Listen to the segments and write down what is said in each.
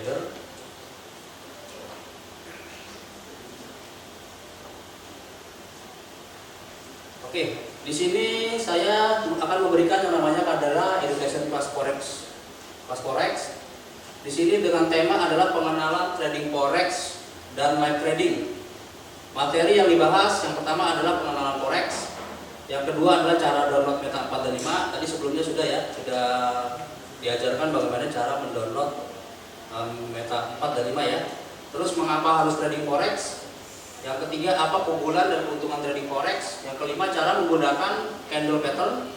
trader. Oke, di sini saya akan memberikan yang namanya adalah education class forex. Kelas forex. Di sini dengan tema adalah pengenalan trading forex dan live trading. Materi yang dibahas yang pertama adalah pengenalan forex. Yang kedua adalah cara download Meta 4 dan 5. Tadi sebelumnya sudah sudah diajarkan bagaimana cara mendownload Meta 4 dan 5 ya. Terus mengapa harus trading forex? Yang ketiga, apa keunggulan dan keuntungan trading forex? Yang kelima, cara menggunakan candle pattern.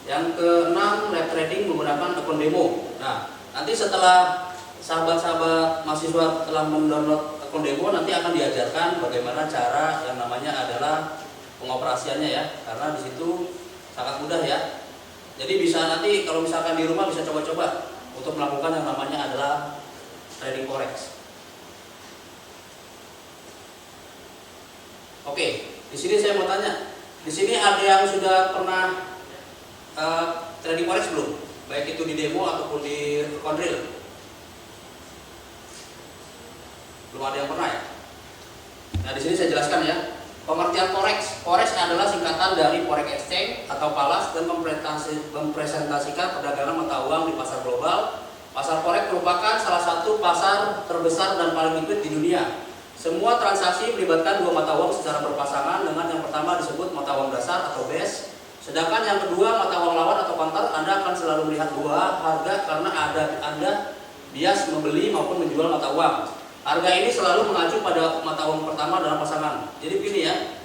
Yang keenam, live trading menggunakan akun demo. Nah, nanti setelah sahabat-sahabat mahasiswa telah mendownload akun demo, nanti akan diajarkan bagaimana cara yang namanya adalah pengoperasiannya ya, karena di situ sangat mudah ya. Jadi bisa nanti kalau misalkan di rumah bisa coba-coba untuk melakukan yang namanya adalah trading forex. Oke, di sini saya mau tanya, di sini ada yang sudah pernah trading forex belum? Baik itu di demo ataupun di real? Belum ada yang pernah ya? Nah, di sini saya jelaskan ya. Pengertian forex. Forex adalah singkatan dari forex exchange atau falas dan mempresentasikan perdagangan mata uang di pasar global. Pasar forex merupakan salah satu pasar terbesar dan paling liquid di dunia. Semua transaksi melibatkan dua mata uang secara berpasangan, dengan yang pertama disebut mata uang dasar atau base. Sedangkan yang kedua mata uang lawan atau counter. Anda akan selalu melihat dua harga karena Anda bias membeli maupun menjual mata uang. Harga ini selalu mengacu pada mata uang pertama dalam pasangan. Jadi begini ya,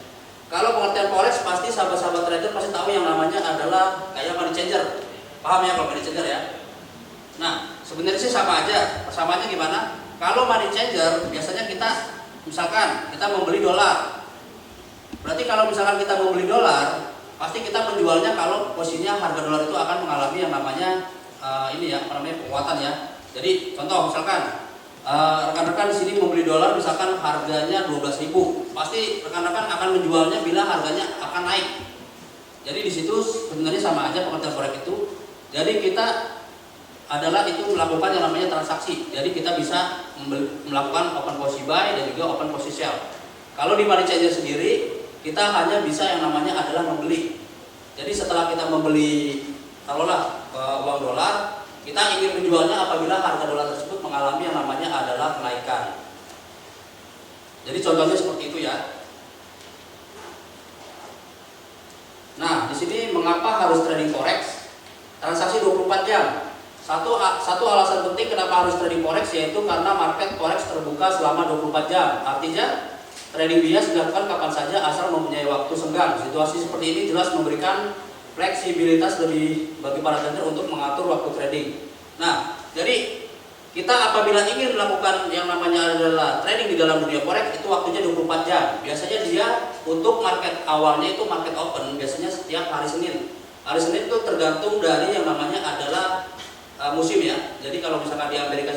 kalau pengertian forex pasti sahabat-sahabat trader pasti tahu yang namanya adalah kayak money changer. Paham ya kalau money changer ya? Nah, sebenarnya sih sama aja. Persamaannya gimana? Kalau money changer biasanya kita misalkan kita membeli dolar. Berarti kalau misalkan kita membeli dolar, pasti kita menjualnya kalau posisinya harga dolar itu akan mengalami yang namanya penguatan ya. Jadi contoh misalkan rekan-rekan di sini membeli dolar misalkan harganya 12.000, pasti rekan-rekan akan menjualnya bila harganya akan naik. Jadi di situ sebenarnya sama aja pengertian forex itu. Jadi kita adalah itu melakukan yang namanya transaksi. Jadi kita bisa melakukan open posisi buy dan juga open posisi sell. Kalau di money changer sendiri kita hanya bisa yang namanya adalah membeli. Jadi setelah kita membeli taruhlah uang dolar, kita ingin menjualnya apabila harga dolar tersebut mengalami yang namanya adalah kenaikan. Jadi contohnya seperti itu ya. Nah, di sini mengapa harus trading forex? Transaksi 24 jam. Satu alasan penting kenapa harus trading forex yaitu karena market forex terbuka selama 24 jam. Artinya trading bias dilakukan kapan saja asal mempunyai waktu senggang. Situasi seperti ini jelas memberikan fleksibilitas lebih bagi para trader untuk mengatur waktu trading. Nah, jadi kita apabila ingin melakukan yang namanya adalah trading di dalam dunia forex itu waktunya 24 jam. Biasanya dia untuk market awalnya itu market open biasanya setiap hari Senin. Hari Senin itu tergantung dari yang namanya adalah musim ya. Jadi kalau misalkan di Amerika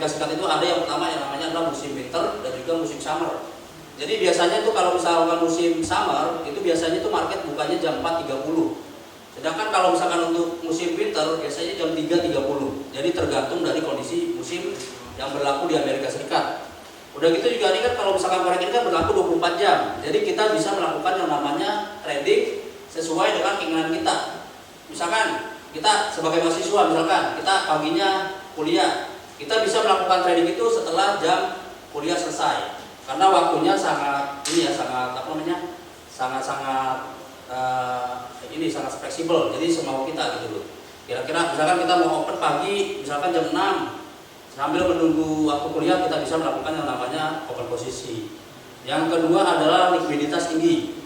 Serikat itu ada yang pertama yang namanya adalah musim winter dan juga musim summer. Jadi biasanya itu kalau misalkan musim summer itu biasanya itu market bukanya jam 4.30. Sedangkan kalau misalkan untuk musim winter biasanya jam 3.30. Jadi tergantung dari kondisi musim yang berlaku di Amerika Serikat. Udah gitu juga ini kan kalau misalkan forex ini kan berlaku 24 jam. Jadi kita bisa melakukan yang namanya trading sesuai dengan keinginan kita. Misalkan kita sebagai mahasiswa misalkan kita paginya kuliah, kita bisa melakukan trading itu setelah jam kuliah selesai. Karena waktunya sangat sangat fleksibel. Jadi semau kita gitu loh. Kira-kira misalkan kita mau open pagi misalkan jam 6, sambil menunggu waktu kuliah kita bisa melakukan yang namanya open posisi. Yang kedua adalah likuiditas tinggi.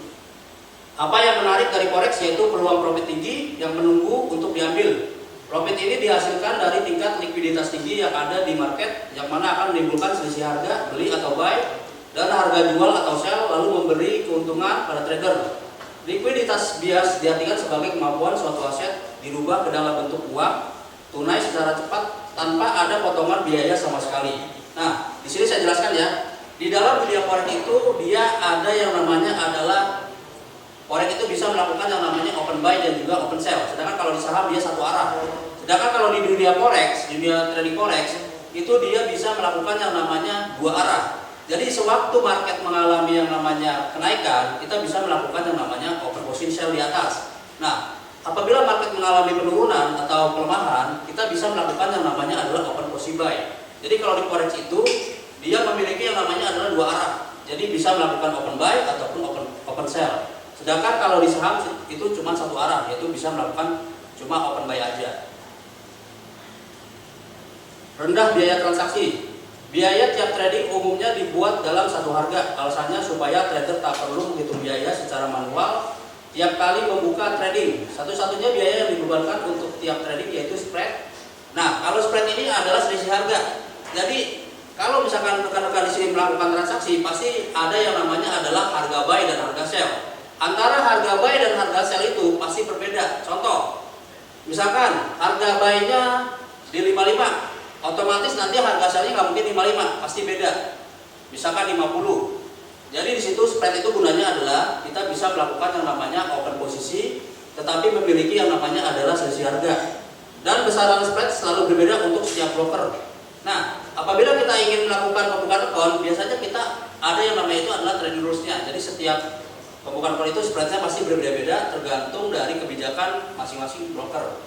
Apa yang menarik dari forex yaitu peluang profit tinggi yang menunggu untuk diambil. Profit ini dihasilkan dari tingkat likuiditas tinggi yang ada di market, yang mana akan menimbulkan selisih harga beli atau buy dan harga jual atau sell, lalu memberi keuntungan pada trader. Likuiditas bias diartikan sebagai kemampuan suatu aset dirubah ke dalam bentuk uang tunai secara cepat tanpa ada potongan biaya sama sekali. Nah, di sini saya jelaskan ya. Di dalam dunia forex itu dia ada yang namanya adalah forex itu bisa melakukan yang namanya open buy dan juga open sell. Sedangkan kalau di saham dia satu arah. Sedangkan kalau di dunia forex, dunia trading forex, itu dia bisa melakukan yang namanya dua arah. Jadi sewaktu market mengalami yang namanya kenaikan, kita bisa melakukan yang namanya open position sell di atas. Nah, apabila market mengalami penurunan atau pelemahan, kita bisa melakukan yang namanya adalah open position buy. Jadi kalau di forex itu dia memiliki yang namanya adalah dua arah. Jadi bisa melakukan open buy ataupun open sell. Sedangkan kalau di saham itu cuma satu arah, yaitu bisa melakukan cuma open buy aja. Rendah biaya transaksi. Biaya tiap trading umumnya dibuat dalam satu harga. Alasannya supaya trader tak perlu menghitung biaya secara manual tiap kali membuka trading. Satu-satunya biaya yang dibebankan untuk tiap trading yaitu spread. Nah, kalau spread ini adalah selisih harga. Jadi kalau misalkan rekan-rekan di sini melakukan transaksi, pasti ada yang namanya adalah harga buy dan harga sell. Antara harga buy dan harga sell itu pasti berbeda. Contoh, misalkan harga buy-nya di 55, otomatis nanti harga sell-nya nggak mungkin 55, pasti beda. Misalkan 50. Jadi di situ spread itu gunanya adalah kita bisa melakukan yang namanya open posisi, tetapi memiliki yang namanya adalah selisih harga. Dan besaran spread selalu berbeda untuk setiap broker. Nah, apabila kita ingin melakukan pembukaan account, biasanya kita ada yang namanya itu adalah trading rules-nya. Jadi setiap pembukaan account itu spread-nya pasti berbeda-beda tergantung dari kebijakan masing-masing broker.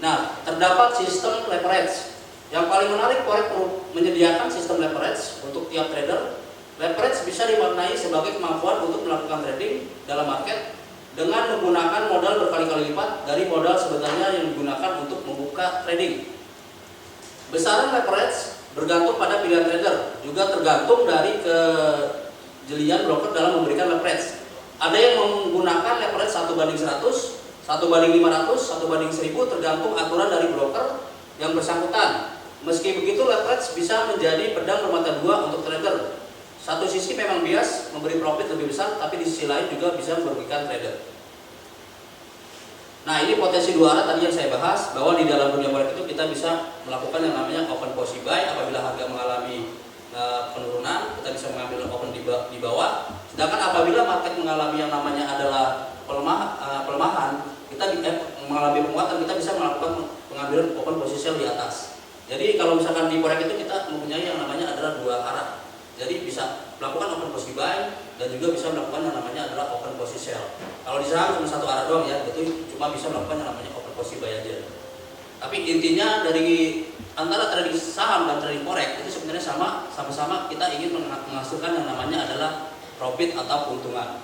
Nah, terdapat sistem leverage. Yang paling menarik, forex menyediakan sistem leverage untuk tiap trader. Leverage bisa dimaknai sebagai kemampuan untuk melakukan trading dalam market dengan menggunakan modal berkali-kali lipat dari modal sebenarnya yang digunakan untuk membuka trading. Besaran leverage bergantung pada pilihan trader, juga tergantung dari kejelian broker dalam memberikan leverage. Ada yang menggunakan leverage 1:100, 1:500, 1:1000 tergantung aturan dari broker yang bersangkutan. Meski begitu, leverage bisa menjadi pedang bermata dua untuk trader. Satu sisi memang bias memberi profit lebih besar, tapi di sisi lain juga bisa merugikan trader. Nah, ini potensi dua arah tadi yang saya bahas, bahwa di dalam dunia forex itu kita bisa melakukan yang namanya open position buy apabila harga mengalami penurunan, kita bisa mengambil open di bawah. Sedangkan apabila market mengalami yang namanya adalah pelemahan, kita mengalami penguatan, kita bisa melakukan pengambilan open position di atas. Jadi kalau misalkan di forex itu kita mempunyai yang namanya adalah dua arah. Jadi bisa melakukan open position buy dan juga bisa melakukan yang namanya adalah open position sell. Kalau di saham cuma satu arah doang ya, itu cuma bisa melakukan yang namanya open position buy aja. Tapi intinya dari antara trading saham dan trading forex itu sebenarnya sama-sama kita ingin menghasilkan yang namanya adalah profit atau keuntungan.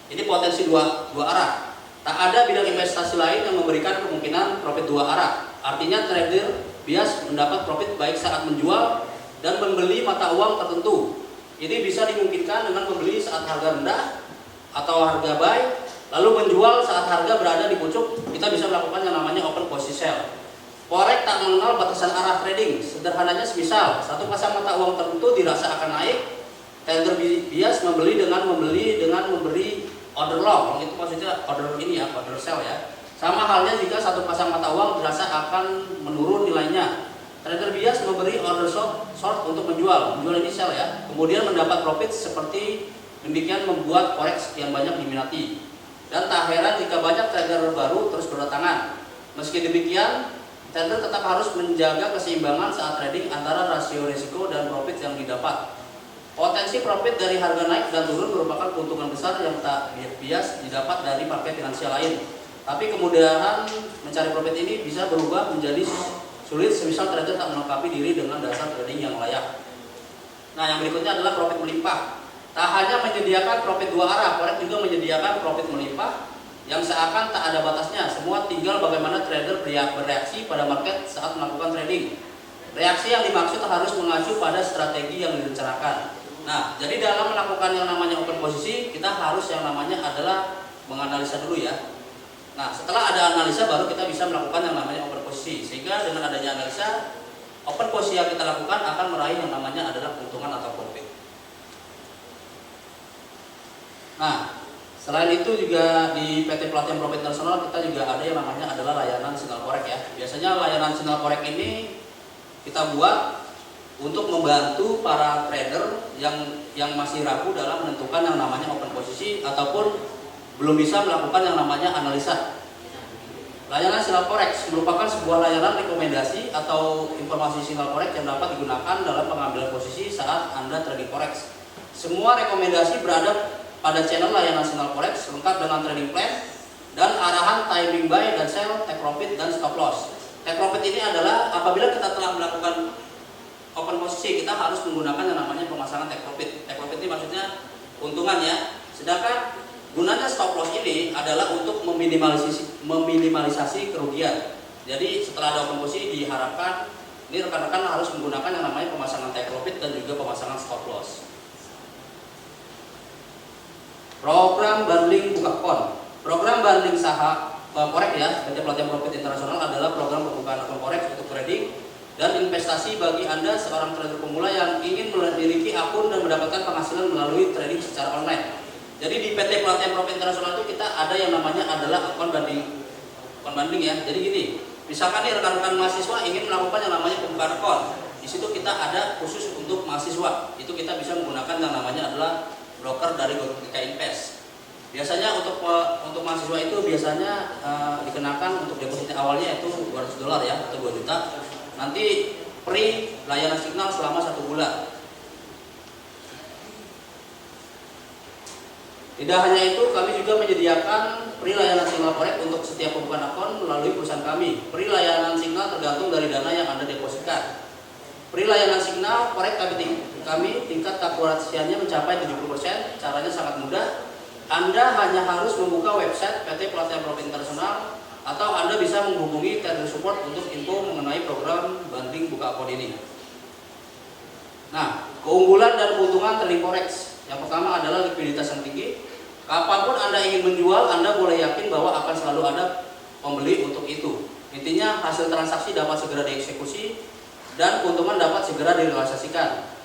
Ini potensi dua arah. Tak ada bidang investasi lain yang memberikan kemungkinan profit dua arah. Artinya trader bias mendapat profit baik saat menjual dan membeli mata uang tertentu. Ini bisa dimungkinkan dengan membeli saat harga rendah atau harga buy, lalu menjual saat harga berada di pucuk. Kita bisa melakukan yang namanya open position sell. Forex tak mengenal batasan arah trading. Sederhananya semisal satu pasang mata uang tertentu dirasa akan naik, trader bias membeli dengan memberi order long. Itu maksudnya order ini ya, order sell ya. Sama halnya jika satu pasang mata uang dirasa akan menurun nilainya, trader bias memberi order short untuk menjual ini sell ya. Kemudian mendapat profit. Seperti demikian membuat forex yang banyak diminati. Dan tak heran jika banyak trader baru terus berdatangan. Meski demikian, trader tetap harus menjaga keseimbangan saat trading antara rasio risiko dan profit yang didapat. Potensi profit dari harga naik dan turun merupakan keuntungan besar yang tak bias didapat dari market finansial lain. Tapi kemudahan mencari profit ini bisa berubah menjadi sulit semisal trader tak melengkapi diri dengan dasar trading yang layak. Nah, yang berikutnya adalah profit melimpah. Tak hanya menyediakan profit dua arah, forex juga menyediakan profit melimpah yang seakan tak ada batasnya. Semua tinggal bagaimana trader bereaksi pada market saat melakukan trading. Reaksi yang dimaksud harus mengacu pada strategi yang direncanakan. Nah, jadi dalam melakukan yang namanya open posisi, kita harus yang namanya adalah menganalisa dulu ya. Nah, setelah ada analisa baru kita bisa melakukan yang namanya open posisi. Sehingga dengan adanya analisa, open posisi yang kita lakukan akan meraih yang namanya adalah keuntungan atau profit. Nah, selain itu juga di PT Pelatihan Profit Nasional kita juga ada yang namanya adalah layanan signal forex ya. Biasanya layanan signal forex ini kita buat untuk membantu para trader yang masih ragu dalam menentukan yang namanya open posisi ataupun belum bisa melakukan yang namanya analisa. Layanan sinyal forex merupakan sebuah layanan rekomendasi atau informasi sinyal forex yang dapat digunakan dalam pengambilan posisi saat Anda trading forex. Semua rekomendasi berada pada channel layanan sinyal forex lengkap dengan trading plan dan arahan timing buy dan sell, take profit dan stop loss. Take profit ini adalah apabila kita telah melakukan open posisi, kita harus menggunakan yang namanya pemasangan take profit. Take profit ini maksudnya keuntungan ya. Sedangkan gunanya stop loss ini adalah untuk meminimalisasi kerugian. Jadi setelah ada open posisi diharapkan ini rekan-rekan harus menggunakan yang namanya pemasangan take profit dan juga pemasangan stop loss. Program bundling buka akun. Program bundling saham forex ya, PT Pelatihan Profit Internasional adalah program pembukaan akun forex untuk trading dan investasi bagi Anda seorang trader pemula yang ingin memiliki akun dan mendapatkan penghasilan melalui trading secara online. Jadi di PT Pelatihan Profit Internasional itu kita ada yang namanya adalah akun banding ya. Jadi gini, misalkan nih rekan-rekan mahasiswa ingin melakukan yang namanya pembukaan akun. Di situ kita ada khusus untuk mahasiswa. Itu kita bisa menggunakan yang namanya adalah broker dari GoTK Invest. Biasanya untuk mahasiswa itu biasanya dikenakan untuk deposit awalnya itu $200 ya atau 2 juta. Nanti free layanan signal selama 1 bulan. Tidak hanya itu, kami juga menyediakan free layanan signal forex untuk setiap pembukaan akun melalui perusahaan kami. Free layanan signal tergantung dari dana yang Anda depositkan. Free layanan signal forex kami tingkat akurasiannya mencapai 70%. Caranya sangat mudah. Anda hanya harus membuka website PT Pelatihan Profit Internasional atau Anda bisa menghubungi trader support untuk info mengenai program banding buka akun ini. Nah, keunggulan dan keuntungan trading forex. Yang pertama adalah likuiditas yang tinggi. Kapanpun Anda ingin menjual, Anda boleh yakin bahwa akan selalu ada pembeli untuk itu. Intinya hasil transaksi dapat segera dieksekusi dan keuntungan dapat segera direalisasikan.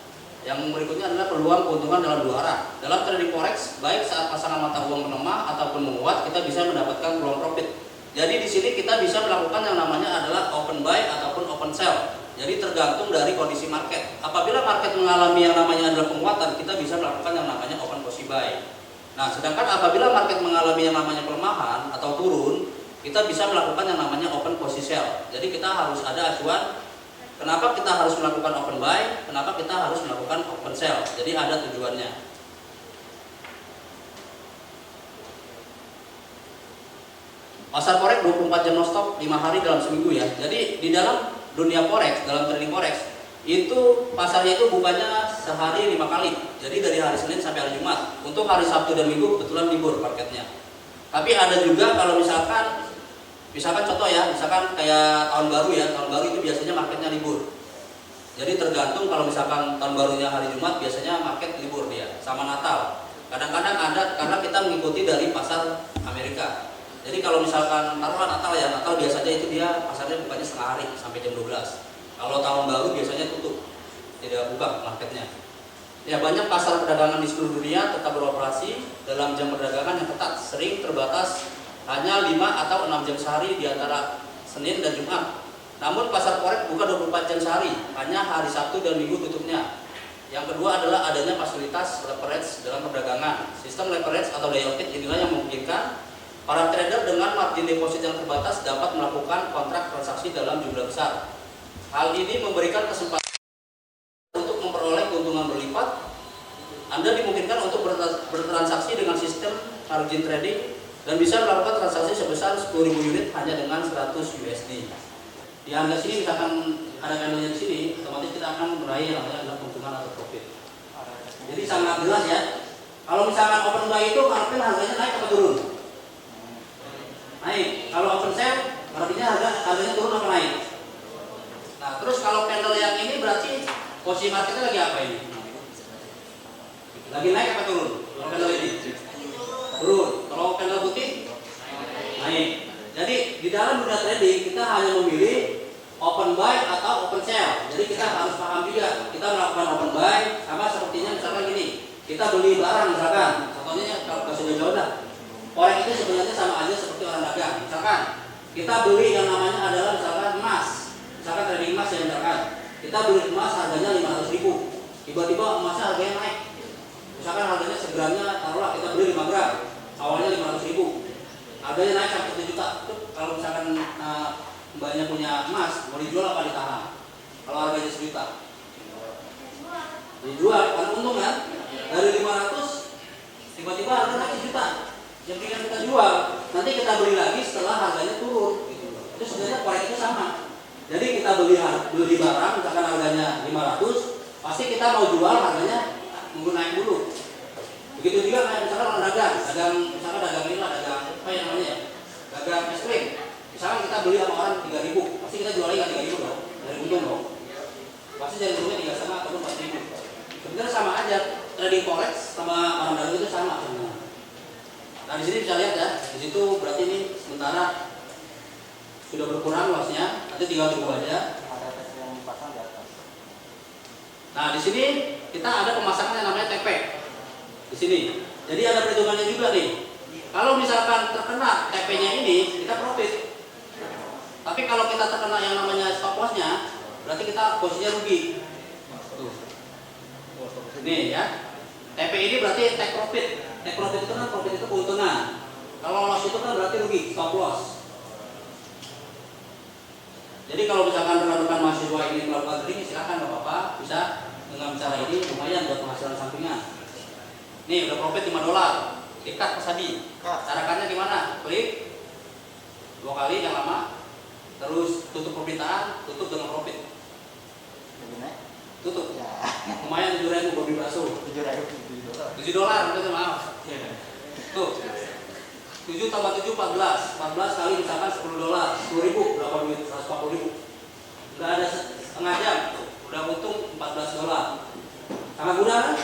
Yang berikutnya adalah peluang keuntungan dalam 2 arah. Dalam trading forex, baik saat pasangan mata uang melemah ataupun menguat, kita bisa mendapatkan peluang profit. Jadi di sini kita bisa melakukan yang namanya adalah open buy ataupun open sell. Jadi tergantung dari kondisi market. Apabila market mengalami yang namanya adalah penguatan, kita bisa melakukan yang namanya open position buy. Nah, sedangkan apabila market mengalami yang namanya pelemahan atau turun, kita bisa melakukan yang namanya open position sell. Jadi kita harus ada acuan. Kenapa kita harus melakukan open buy? Kenapa kita harus melakukan open sell? Jadi ada tujuannya. Pasar forex 24 jam non stop 5 hari dalam seminggu ya. Jadi di dalam dunia forex, dalam trading forex itu pasarnya itu bukanya sehari 5 kali. Jadi dari hari Senin sampai hari Jumat. Untuk hari Sabtu dan Minggu kebetulan libur marketnya. Tapi ada juga kalau misalkan contoh ya, misalkan kayak tahun baru ya, tahun baru itu biasanya marketnya libur. Jadi tergantung kalau misalkan tahun barunya hari Jumat biasanya market libur dia, sama Natal. Kadang-kadang ada karena kita mengikuti dari pasar Amerika. Jadi kalau misalkan taruhlah Natal ya, Natal biasanya itu dia pasarnya bukanya setengah hari sampai jam 12. Kalau tahun baru biasanya tutup, tidak buka marketnya. Ya, banyak pasar perdagangan di seluruh dunia tetap beroperasi dalam jam perdagangan yang ketat, sering terbatas hanya 5 atau 6 jam sehari di antara Senin dan Jumat. Namun pasar forex buka 24 jam sehari, hanya hari Sabtu dan Minggu tutupnya. Yang kedua adalah adanya fasilitas leverage dalam perdagangan. Sistem leverage atau day trade inilah yang memungkinkan para trader dengan margin deposit yang terbatas dapat melakukan kontrak transaksi dalam jumlah besar. Hal ini memberikan kesempatan untuk memperoleh keuntungan berlipat. Anda dimungkinkan untuk bertransaksi dengan sistem margin trading dan bisa melakukan transaksi sebesar 10.000 unit hanya dengan 100 USD. Di Anda sini misalkan ada candlenya di sini, otomatis kita akan meraih yang namanya keuntungan atau profit. Jadi sangat jelas ya. Kalau misalkan open buy itu artinya harganya naik atau turun? Naik. Kalau open sell artinya harganya turun atau naik? Nah, terus kalau candle yang ini berarti posisi marketnya lagi apa ini? Lagi naik apa turun? Kalau candle ini? Turun. Kalau candle putih? Naik. Jadi di dalam dunia trading kita hanya memilih open buy atau open sell. Jadi kita harus paham juga. Kita melakukan open buy sama sepertinya misalkan gini. Kita beli barang misalkan. Contohnya kalau kasih jauh dah. Forex itu sebenarnya sama aja seperti orang dagang. Misalkan kita beli yang namanya adalah misalkan emas. Misalkan trading emas ya misalkan. Kita beli emas harganya 500.000. Tiba-tiba emasnya harganya naik. Misalkan harganya segramnya taruhlah kita beli 5 gram. Awalnya 500.000. harganya naik sampai 1 juta. Itu kalau misalkan mbaknya punya emas, mau dijual apa ditahan? Kalau harganya 1 juta, dijual karena untung kan. Dari 500 tiba-tiba harga naik 1 juta. Yang kita jual, nanti kita beli lagi setelah harganya turun. Gitu. Itu sebenarnya forex itu sama. Jadi kita beli barang, misalkan harganya 500, pasti kita mau jual harganya nunggu naik dulu. Begitu juga kayak misalkan orang dagang, misalkan dagang ini lah, dagang apa yang namanya ya, dagang es krim. Misalkan kita beli sama orang 3.000, pasti kita jualnya nggak 3.000 dong, dari untung dong. Pasti dari untungnya 3,5 ataupun 4.000. Sebenarnya sama aja, trading forex sama orang dagang itu sama sebenarnya. Nah di sini bisa lihat ya, di situ berarti ini sementara sudah berkurang luasnya, nanti tinggal tunggu aja. Nah di sini kita ada pemasangan yang namanya TP di sini. Jadi ada perhitungannya juga nih. Kalau misalkan terkena TP-nya ini, kita profit. Tapi kalau kita terkena yang namanya stop loss-nya, berarti kita posisinya rugi. Tuh. Nih ya, TP ini berarti take profit. Take profit itu kan profit itu keuntungan. Kalau loss itu kan berarti rugi, stop loss. Jadi kalau misalkan rekan-rekan mahasiswa ini melakukan trading, silakan Bapak bisa dengan cara ini lumayan buat penghasilan sampingan. Nih udah profit $5, dikat pas tadi. Carakannya gimana? Klik 2 kali yang lama, terus tutup permintaan, tutup dengan profit. Tutup. Lumayan 7.000 Bobby Baso. $7, itu maaf. Tuh. 7 tambah 7 14 kali misalkan $10, 10.000 berapa duit? 140.000. Udah ada setengah jam, udah untung $14. Sangat mudah kan?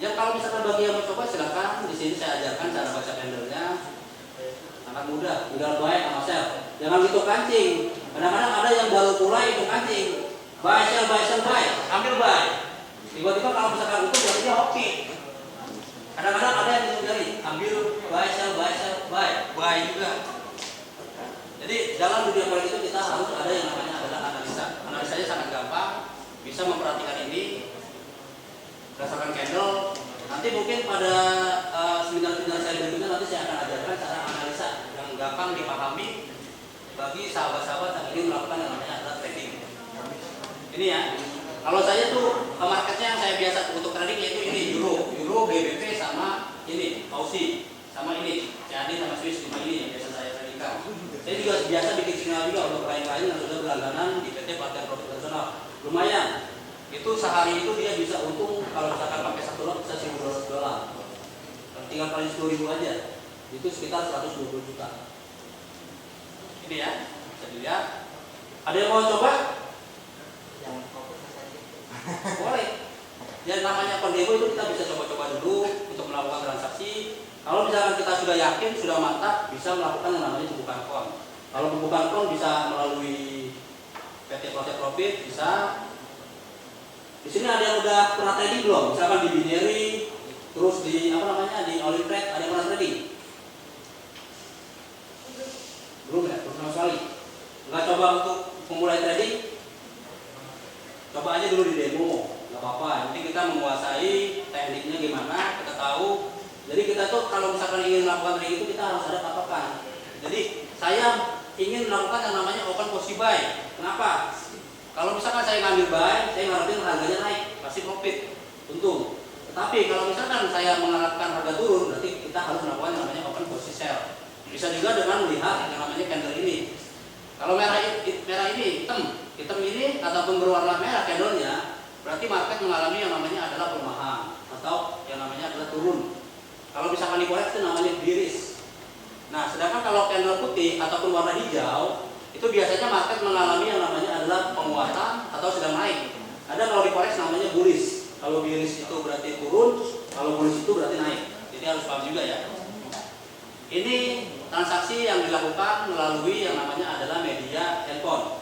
Ya kalau misalkan bagi yang mau coba silakan, di sini saya ajarkan cara baca candlenya. Sangat mudah, tinggal buy sama sell. Jangan gitu kancing. Kadang-kadang ada yang baru mulai itu kancing. Buy sell buy sell buy, ambil buy. Tiba-tiba kalau misalkan untung berarti dia hoki. Kadang-kadang ada yang mencari ambil buy sell buy juga. Jadi dalam dunia forex itu kita harus ada yang namanya adalah analisa. Analisanya sangat gampang, bisa memperhatikan ini berdasarkan candle. Nanti mungkin pada seminar-seminar saya berikutnya nanti saya akan ajarkan cara analisa yang gampang dipahami bagi sahabat-sahabat yang ingin melakukan yang namanya adalah trading. Ini ya. Kalau saya tuh marketnya yang saya biasa untuk trading yaitu ini Euro, GBP sama ini Aussie sama ini CAD sama Swiss, cuma ini yang biasa saya tradingkan. Saya juga biasa bikin sinyal juga untuk klien-klien yang sudah berlangganan di PT Pelatihan Profit Nasional. Lumayan. Itu sehari itu dia bisa untung kalau misalkan pakai 1 lot bisa $1.200. Tinggal kali 10.000 aja. Itu sekitar 120 juta. Ini ya, bisa dilihat. Ada yang mau coba? Boleh. Ya namanya pendemo itu kita bisa coba-coba dulu untuk melakukan transaksi. Kalau misalkan kita sudah yakin, sudah mantap, bisa melakukan yang namanya pembukaan account. Kalau pembukaan account bisa melalui PT Pelatihan Profit, bisa. Di sini ada yang udah pernah trading belum? Misalkan di binary, terus di apa namanya di all trade, ada yang pernah trading? Belum ya, belum sama sekali. Nggak coba untuk memulai trading? Coba aja dulu di demo, nggak apa-apa. Yang penting kita menguasai tekniknya gimana, kita tahu. Jadi kita tuh kalau misalkan ingin melakukan trading itu kita harus ada patokan. Jadi saya ingin melakukan yang namanya open position buy. Kenapa? Kalau misalkan saya ngambil buy, saya ngarepin harganya naik, pasti profit, untung. Tetapi kalau misalkan saya mengharapkan harga turun, berarti kita harus melakukan yang namanya open position sell. Bisa juga dengan melihat yang namanya candle ini. Kalau merah ini hitam ini ataupun berwarna merah candlenya, berarti market mengalami yang namanya adalah pelemahan atau yang namanya adalah turun. Kalau misalkan di forex itu namanya bearish. Nah, sedangkan kalau candle putih ataupun warna hijau itu biasanya market mengalami yang namanya adalah penguatan atau sedang naik. Ada kalau di forex namanya bullish. Kalau bearish itu berarti turun, kalau bullish itu berarti naik. Jadi harus paham juga ya. Ini transaksi yang dilakukan melalui yang namanya adalah media handphone.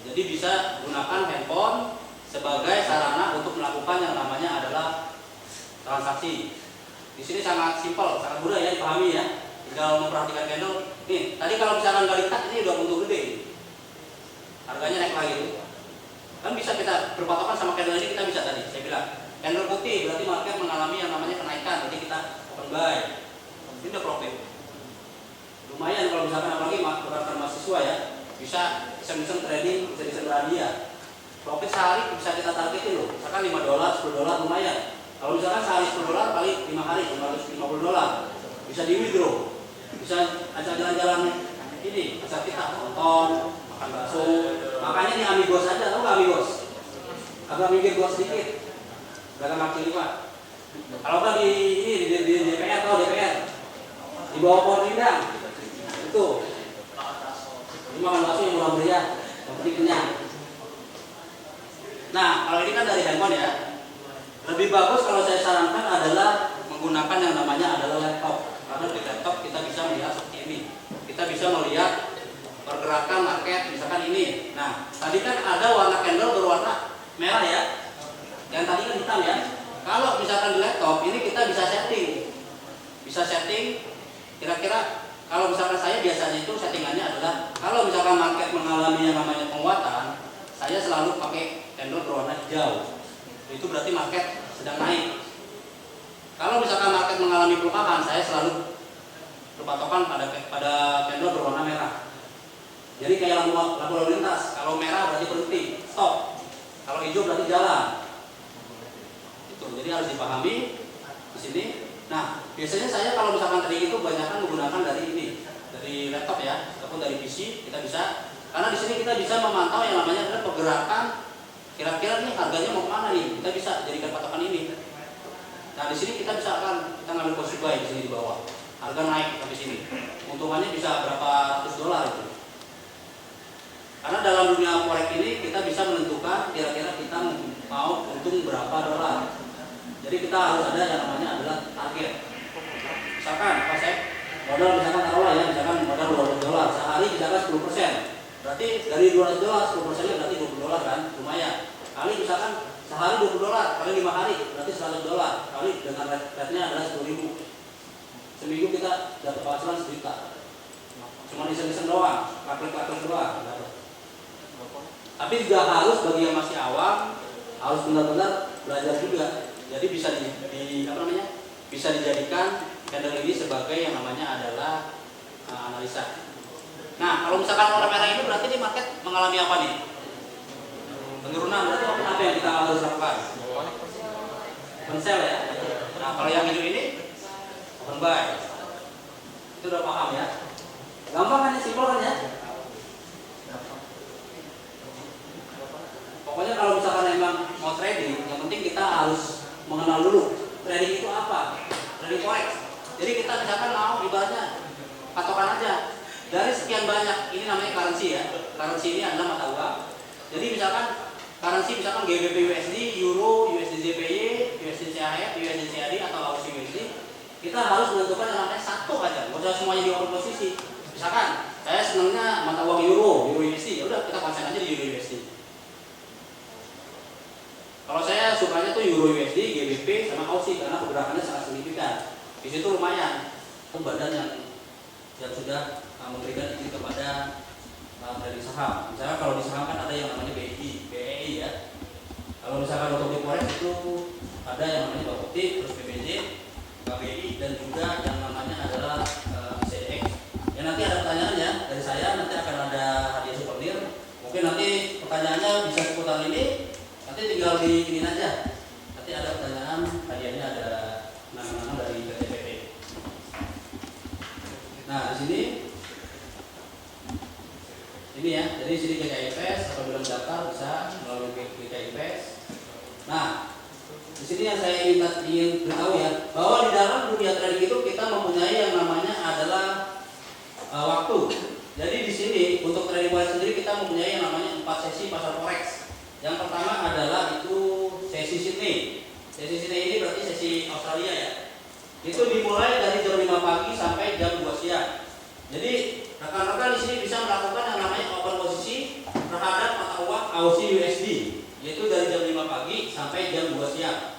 Jadi bisa gunakan handphone sebagai sarana untuk melakukan yang namanya adalah transaksi. Di sini sangat simpel, sangat mudah ya dipahami ya. Tinggal memperhatikan candle. Nih, tadi kalau misalkan nggak di-cut ini udah untung gede. Harganya naik lagi. Kan bisa kita berpatokan sama candle ini, kita bisa tadi saya bilang. Candle putih berarti market mengalami yang namanya kenaikan, jadi kita open buy. Ini udah profit. lumayan kalau misalkan apalagi rekan mahasiswa ya, bisa iseng-iseng trading, bisa iseng hadiah. Profit sehari bisa kita targetin loh, misalkan $5, $10 lumayan. Kalau misalkan sehari $10 paling 5 hari $550, bisa di withdraw, bisa ajak jalan-jalan ini, ajak kita nonton, makan bakso. Makanya di Amigos aja, tahu nggak Amigos? Agak minggir gua sedikit, dagang kaki lima. Kalau nggak di DPR, tahu DPR, di bawah pohon rindang, itu. Ini makan bakso yang murah meriah, yang penting kenyang. Nah, kalau ini kan dari handphone ya. Lebih bagus kalau saya sarankan adalah menggunakan yang namanya adalah laptop. Karena di laptop kita bisa melihat seperti ini. Kita bisa melihat pergerakan market misalkan ini. Nah, tadi kan ada warna candle berwarna merah ya. Yang tadi kan hitam ya. Kalau misalkan di laptop ini kita bisa setting. Bisa setting kira-kira kalau misalkan saya biasanya itu settingannya adalah kalau misalkan market mengalami yang namanya penguatan, saya selalu pakai candle berwarna hijau. Itu berarti market sedang naik. Kalau misalkan market mengalami pelemahan, saya selalu berpatokan pada candle berwarna merah. Jadi kayak lampu lalu lintas, kalau merah berarti berhenti, stop. Kalau hijau berarti jalan. Itu. Jadi harus dipahami di sini. Nah, biasanya saya kalau misalkan trading itu kebanyakan menggunakan dari ini, dari laptop ya, ataupun dari PC kita bisa. Karena di sini kita bisa memantau yang namanya adalah pergerakan. Kira-kira nih harganya mau kemana nih? Kita bisa jadikan patokan ini. Nah di sini kita bisa kita ngambil posisi buy di sini di bawah. Harga naik sampai sini. Untungannya bisa berapa ratus dolar itu. Karena dalam dunia forex ini kita bisa menentukan kira-kira kita mau untung berapa dolar. Jadi kita harus ada yang namanya adalah target. Misalkan konsep modal misalkan taruhlah ya, misalkan modal $200, sehari misalkan 10%. Berarti dari $200, 10%-nya berarti $20 kan, lumayan. Kali misalkan sehari $20, kali 5 hari berarti $100. Kali dengan rate-nya adalah 10.000. Seminggu kita dapat penghasilan 1 juta. Cuma iseng-iseng doang, klik-klik doang. Tapi juga harus bagi yang masih awam harus benar-benar belajar juga. Jadi bisa bisa dijadikan candle ini sebagai yang namanya adalah analisa. Nah, kalau misalkan warna merah ini berarti di market mengalami apa nih? Penurunan. Berarti apa yang kita harus lakukan? Open sell ya. Nah, kalau yang hijau ini open buy. Itu udah paham ya? Gampang kan ya, simpel kan ya? Pokoknya kalau misalkan memang mau trading, yang penting kita harus mengenal dulu trading itu apa. Trading forex. Jadi kita misalkan mau ibaratnya patokan aja. Dari sekian banyak, ini namanya currency ya. Currency ini adalah mata uang. Jadi misalkan currency misalkan GBP USD, Euro, USD JPY, USD CHF, USD CAD atau Aussie USD, kita harus menentukan yang namanya satu aja. Nggak usah semuanya di open posisi. Misalkan saya senangnya mata uang Euro USD, ya udah kita konsen aja di Euro USD. Kalau saya sukanya tuh Euro USD, GBP sama Aussie karena pergerakannya sangat signifikan. Di situ lumayan. Badan yang sudah memberikan izin kepada trading saham. Misalnya kalau di saham kan ada yang namanya BEI ya. Kalau misalkan untuk di forex itu ada yang namanya Bakotik, terus PBJ, KBI dan juga yang namanya adalah CX. Ya nanti ada pertanyaan ya dari saya, nanti akan ada hadiah souvenir. Mungkin nanti pertanyaannya bisa seputar ini. Nanti tinggal diinin aja. Nanti ada pertanyaan, hadiahnya ada nama-nama dari PTPP. Nah di sini ini ya, jadi sini GKIPS apabila mendaftar bisa melalui GKIPS. Nah, di sini yang saya ingin beritahu ya, bahwa di dalam dunia trading itu kita mempunyai yang namanya adalah waktu. Jadi di sini untuk trading forex sendiri kita mempunyai yang namanya 4 sesi pasar forex. Yang pertama adalah itu sesi Sydney. Sesi Sydney ini berarti sesi Australia ya. Itu dimulai dari jam 5 pagi sampai jam 2 siang. Jadi rekan-rekan di sini bisa melakukan yang namanya open posisi terhadap mata uang Aussie USD, yaitu dari jam 5 pagi sampai jam 2 siang.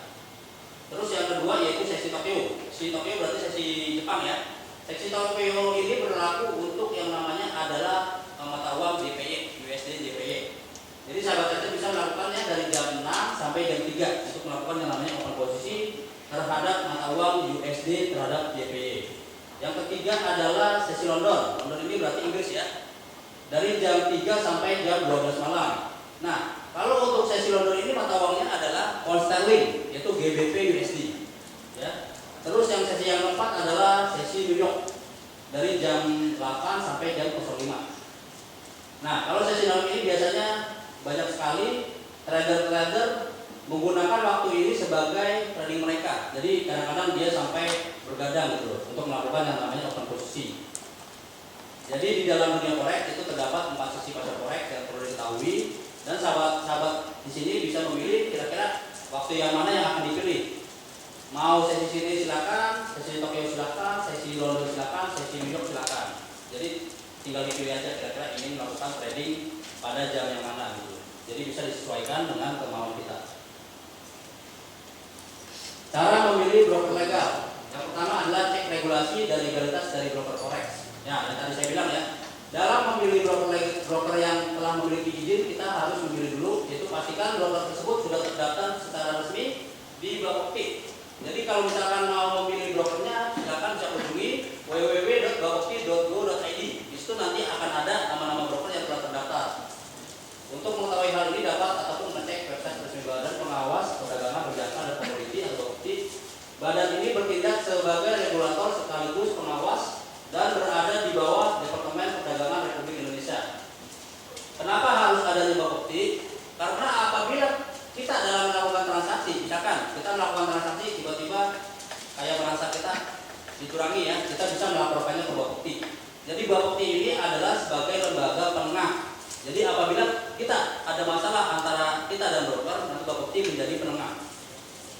Terus yang kedua yaitu sesi Tokyo. Sesi Tokyo berarti sesi Jepang ya. Sesi Tokyo ini berlaku untuk yang namanya adalah mata uang JPY, USD JPY. Jadi sahabat saya bisa melakukannya dari jam 6 sampai jam 3 untuk melakukan yang namanya open posisi terhadap mata uang USD terhadap JPY. Yang ketiga adalah sesi London. London ini berarti Inggris ya. Dari jam 3 sampai jam 12 malam. Nah, kalau untuk sesi London ini mata uangnya adalah pound sterling, yaitu GBP USD. Ya. Terus yang sesi yang keempat adalah sesi New York dari jam 8 sampai jam 05. Nah, kalau sesi malam ini biasanya banyak sekali trader-trader menggunakan waktu ini sebagai trading mereka. Jadi kadang-kadang dia sampai bergadang gitu untuk melakukan yang namanya open posisi. Jadi di dalam dunia forex itu terdapat 4 sesi pasar forex yang perlu diketahui, dan sahabat-sahabat di sini bisa memilih kira-kira waktu yang mana yang akan dipilih. Mau sesi sini silakan, sesi Tokyo silakan, sesi London silakan, sesi New York silakan. Jadi tinggal dipilih aja kira-kira ingin melakukan trading pada jam yang mana gitu. Jadi bisa disesuaikan dengan kemauan kita. Cara memilih broker legal. Yang pertama adalah cek regulasi dan legalitas dari broker forex. Ya, yang tadi saya bilang ya, dalam memilih broker yang telah memiliki izin, kita harus memilih dulu, yaitu pastikan broker tersebut sudah terdaftar secara resmi di Bapepti. Jadi kalau misalkan mau memilih brokernya, silakan bisa kunjungi www.bapepti.go.id. Di situ nanti akan ada nama-nama broker yang telah terdaftar. Untuk mengetahui hal ini dapat ataupun mengecek website resmi Badan Pengawas Perdagangan Berjangka dan Komoditi atau Bapepti. Badan ini bertindak sebagai regulator sekaligus pengawas dan berada di bawah Departemen Perdagangan Republik Indonesia. Kenapa harus adanya Bapepti? Karena apabila kita dalam melakukan transaksi, misalkan kita melakukan transaksi tiba-tiba kayak merasa kita dicurangi ya, kita bisa melaporkannya ke Bapepti. Jadi Bapepti ini adalah sebagai lembaga penengah. Jadi apabila kita ada masalah antara kita dan broker, nanti Bapepti menjadi penengah.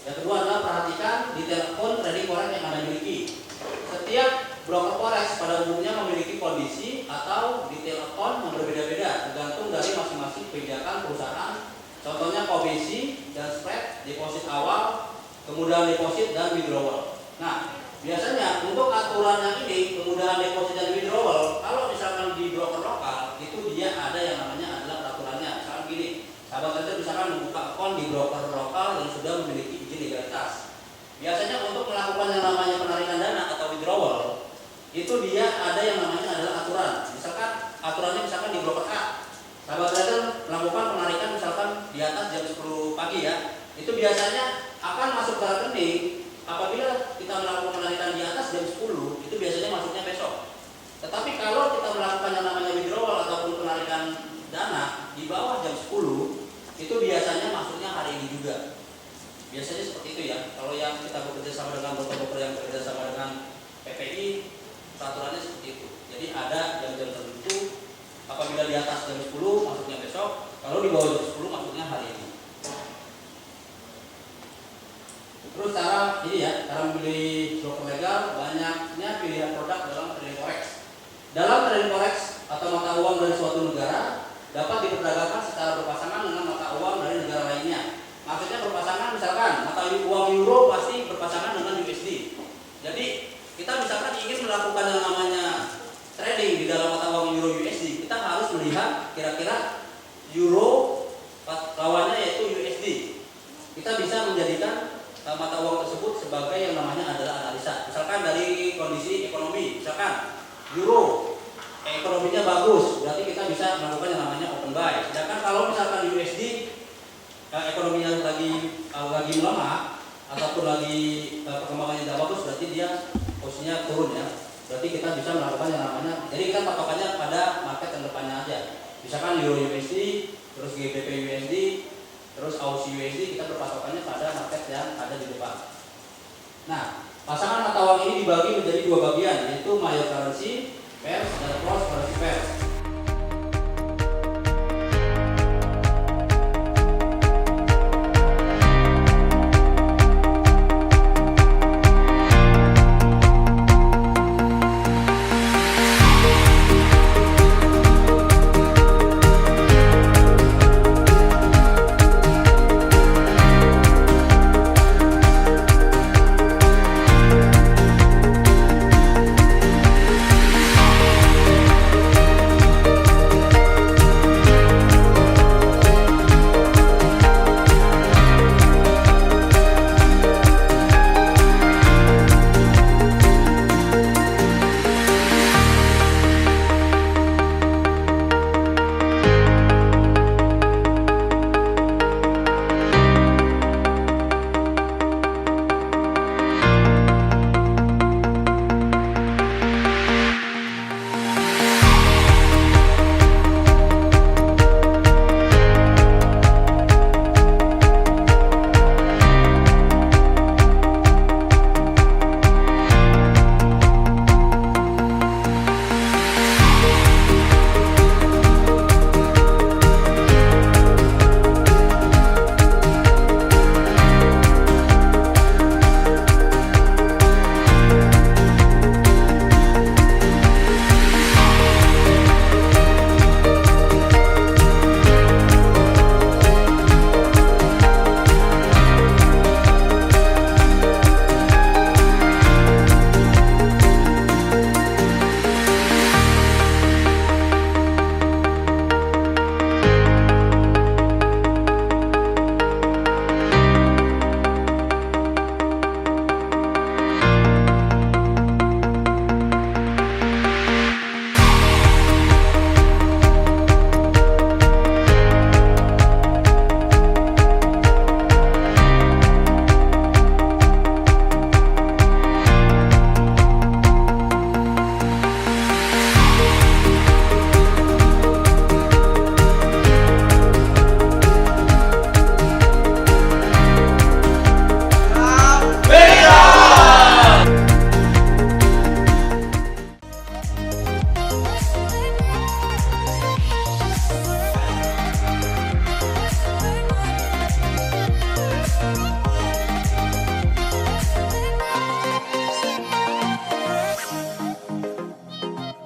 Yang kedua adalah perhatikan detail akun trading forex yang Anda miliki. Setiap broker forex pada umumnya memiliki kondisi atau detail akun yang berbeda-beda tergantung dari masing-masing kebijakan perusahaan. Contohnya komisi dan spread, deposit awal, kemudahan deposit dan withdrawal. Nah, biasanya untuk aturan yang ini, kemudahan deposit dan withdrawal, kalau misalkan di broker lokal itu dia ada yang namanya adalah peraturannya. Misalkan gini, sahabat trader misalkan membuka akun di broker lokal yang sudah memiliki izin legalitas. Biasanya untuk melakukan yang namanya penarikan dana atau withdrawal, itu dia ada yang namanya adalah aturan. Misalkan aturannya misalkan di broker A, sahabat trader melakukan penarikan misalkan di atas jam 10 pagi ya, itu biasanya akan masuk ke rekening apabila kita melakukan penarikan di atas jam 10, itu biasanya masuknya besok. Tetapi kalau kita melakukan yang namanya withdrawal ataupun penarikan dana di bawah jam 10, itu biasanya masuknya hari ini juga. Biasanya seperti itu ya. Kalau yang kita bekerja sama dengan broker-broker yang bekerja sama dengan PPI, peraturannya seperti itu. Jadi ada jam-jam tertentu, apabila di atas jam 10 masuknya besok, kalau di bawah jam 10 masuknya hari ini. Terus cara ini ya, cara memilih broker legal, banyaknya pilihan produk dalam trading forex. Dalam trading forex atau mata uang dari suatu negara dapat diperdagangkan secara berpasangan dengan mata uang dari negara lainnya. Maksudnya berpasangan, misalkan mata uang euro pasti berpasangan dengan USD. Jadi kita misalkan ingin melakukan yang namanya trading di dalam mata uang euro USD, kita harus melihat kira-kira euro lawannya yaitu USD. Kita bisa menjadikan mata uang tersebut sebagai yang namanya adalah analisa. Misalkan dari kondisi ekonomi, misalkan euro ekonominya bagus, berarti kita bisa melakukan yang namanya open buy. Sedangkan kalau misalkan USD ekonominya lagi melemah ataupun lagi perkembangannya tidak bagus, berarti dia posisinya turun ya. Berarti kita bisa melakukan yang namanya, jadi kita patokannya pada market yang depannya aja. Misalkan euro USD, terus GBP USD, terus Aussie USD, kita berpatokannya pada market yang ada di depan. Nah, pasangan mata uang ini dibagi menjadi dua bagian, yaitu major currency pairs dan cross currency pairs.